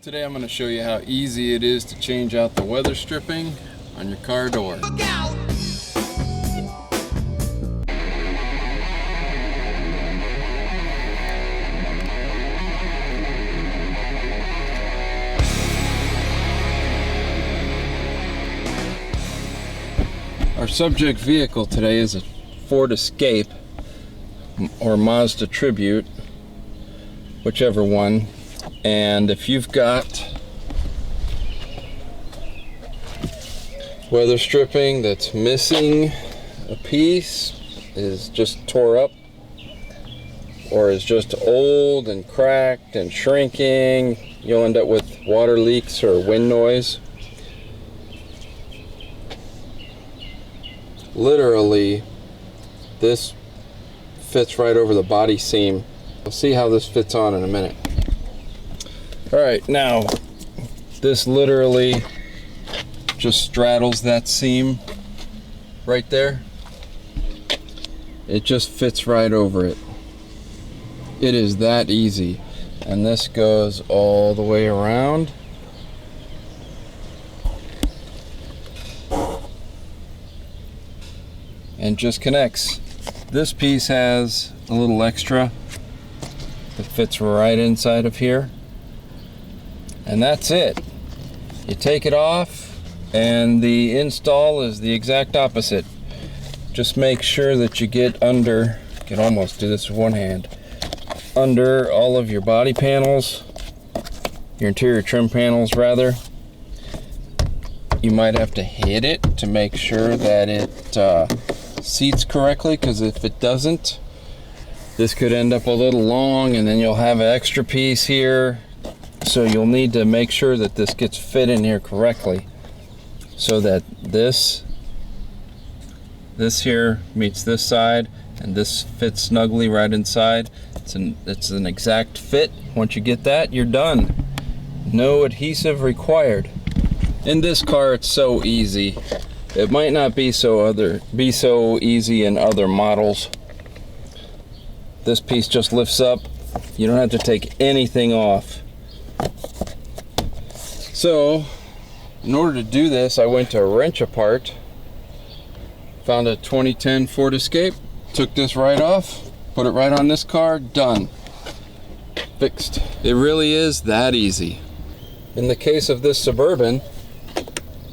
Today I'm going to show you how easy it is to change out the weather stripping on your car door. Look out! Our subject vehicle today is a Ford Escape or Mazda Tribute, whichever one. And if you've got weather stripping that's missing a piece, is just tore up, or is just old and cracked and shrinking, you'll end up with water leaks or wind noise. Literally, this fits right over the body seam. We'll see how this fits on in a minute. Alright, now this literally just straddles that seam right there. It just fits right over it. It is that easy. And this goes all the way around. And just connects. This piece has a little extra that fits right inside of here. And that's it. You take it off, and the install is the exact opposite. Just make sure that you get under, you can almost do this with one hand, under all of your body panels, your interior trim panels rather. You might have to hit it to make sure that it seats correctly, because if it doesn't, this could end up a little long, and then you'll have an extra piece here. So you'll need to make sure that this gets fit in here correctly, so that this here meets this side, and this fits snugly right inside. It's an exact fit. Once you get that, you're done. No adhesive required. In this car, it's so easy. It might not be so easy in other models. This piece just lifts up. You don't have to take anything off. So, in order to do this, I went to Wrench Apart, found a 2010 Ford Escape, took this right off, put it right on this car, done. Fixed. It really is that easy. In the case of this Suburban,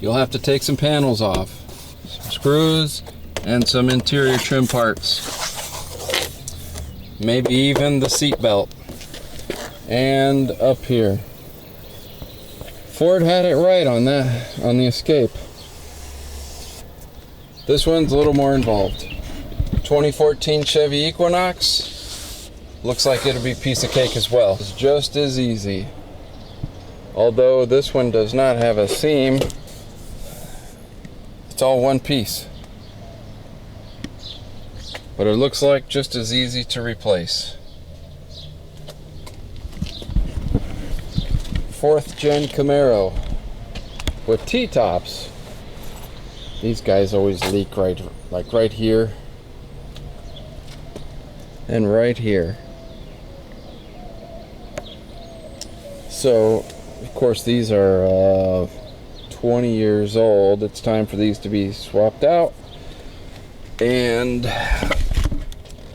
you'll have to take some panels off, some screws, and some interior trim parts. Maybe even the seat belt. And up here. Ford had it right on that, on the Escape. This one's a little more involved. 2014 Chevy Equinox. Looks like it'll be a piece of cake as well. It's just as easy. Although this one does not have a seam. It's all one piece. But it looks like just as easy to replace. 4th gen Camaro with T-tops. These guys always leak right here and right here. So of course these are 20 years old. It's time for these to be swapped out. And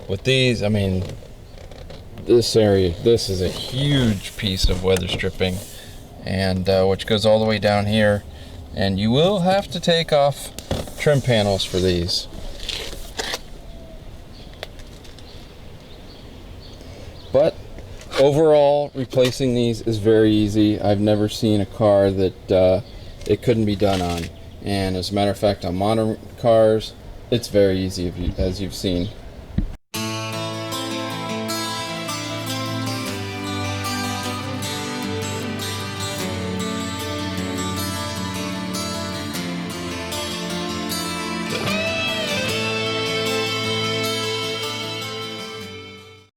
with these, I mean, this is a huge piece of weather stripping, and which goes all the way down here, and you will have to take off trim panels for these. But overall, replacing these is very easy. I've never seen a car that it couldn't be done on, and as a matter of fact, on modern cars, it's very easy, as you've seen.